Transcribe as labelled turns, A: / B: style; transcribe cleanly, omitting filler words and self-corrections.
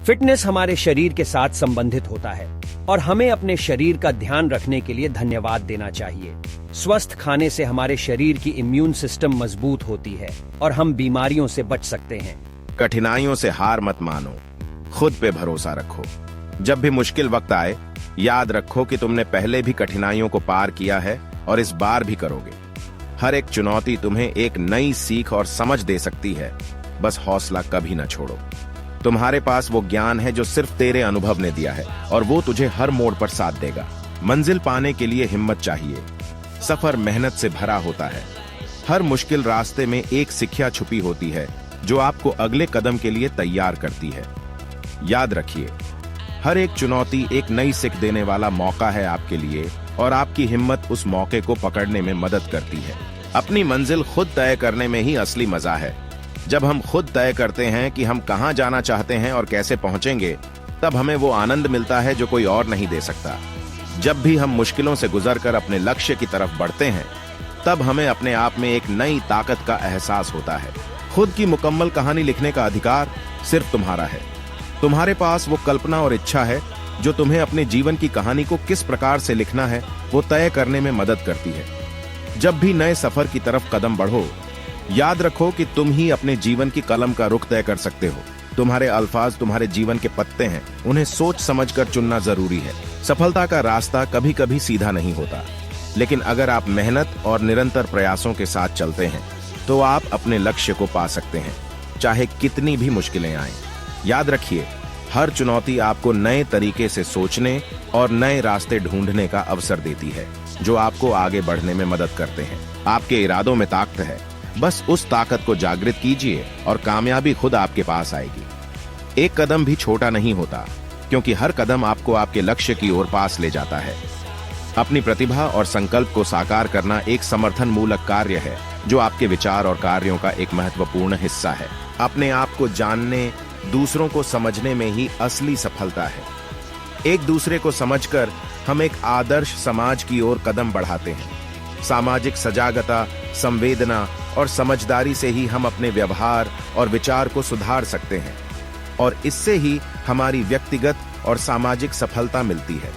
A: Fitness हमारे शरीर के साथ संबंधित होता है और हमें अपने शरीर का ध्यान रखने के लिए धन्यवाद देना चाहिए। स्वस्थ खाने से हमारे शरीर की इम्यून सिस्टम मजबूत होती है और हम बीमारियों से बच सकते हैं।
B: कठिनाइयों से हार मत मानो, खुद पे भरोसा रखो। जब भी मुश्किल वक्त आए, याद रखो कि तुमने पहले भी कठिनाइयों को पार किया है और इस बार भी करोगे। हर एक चुनौती तुम्हें एक नई सीख और समझ दे सकती है। बस हौसला कभी न छोड़ो। तुम्हारे पास वो ज्ञान है जो सिर्फ तेरे अनुभव ने दिया है और वो तुझे हर मोड़ पर साथ देगा। मंजिल पाने के लिए हिम्मत चाहिए। सफर मेहनत से भरा होता है। हर मुश्किल रास्ते में एक शिक्षा छुपी होती है जो आपको अगले कदम के लिए तैयार करती है। याद रखिए, हर एक चुनौती एक नई सीख देने वाला मौका है आपके लिए और आपकी हिम्मत उस मौके को पकड़ने में मदद करती है। अपनी मंजिल खुद तय करने में ही असली मजा है। जब हम खुद तय करते हैं कि हम कहां जाना चाहते हैं और कैसे पहुंचेंगे, तब हमें वो आनंद मिलता है जो कोई और नहीं दे सकता। जब भी हम मुश्किलों से गुजरकर अपने लक्ष्य की तरफ बढ़ते हैं, तब हमें अपने आप में एक नई ताकत का एहसास होता है। खुद की मुकम्मल कहानी लिखने का अधिकार सिर्फ तुम्हारा है। तुम्हारे पास वो कल्पना और इच्छा है जो तुम्हें अपने जीवन की कहानी को किस प्रकार से लिखना है वो तय करने में मदद करती है। जब भी नए सफर की तरफ कदम बढ़ो, याद रखो कि तुम ही अपने जीवन की कलम का रुख तय कर सकते हो। तुम्हारे अल्फाज तुम्हारे जीवन के पत्ते हैं, उन्हें सोच समझकर चुनना जरूरी है। सफलता का रास्ता कभी कभी सीधा नहीं होता, लेकिन अगर आप मेहनत और निरंतर प्रयासों के साथ चलते हैं तो आप अपने लक्ष्य को पा सकते हैं, चाहे कितनी भी मुश्किलें आएं। याद रखिए, हर चुनौती आपको नए तरीके से सोचने और नए रास्ते ढूंढने का अवसर देती है, जो आपको आगे बढ़ने में मदद करते हैं। आपके इरादों में ताकत है, बस उस ताकत को जागृत कीजिए और कामयाबी खुद आपके पास आएगी। एक कदम भी छोटा नहीं होता, क्योंकि हर कदम आपको आपके लक्ष्य की ओर पास ले जाता है। अपनी प्रतिभा और संकल्प को साकार करना एक समर्थन मूलक कार्य है जो आपके विचार और कार्यों का एक महत्वपूर्ण हिस्सा है। अपने आप को जानने, दूसरों को समझने में ही असली सफलता है। एक दूसरे को समझकर हम एक आदर्श समाज की ओर कदम बढ़ाते हैं। सामाजिक सजागता, संवेदना और समझदारी से ही हम अपने व्यवहार और विचार को सुधार सकते हैं और इससे ही हमारी व्यक्तिगत और सामाजिक सफलता मिलती है।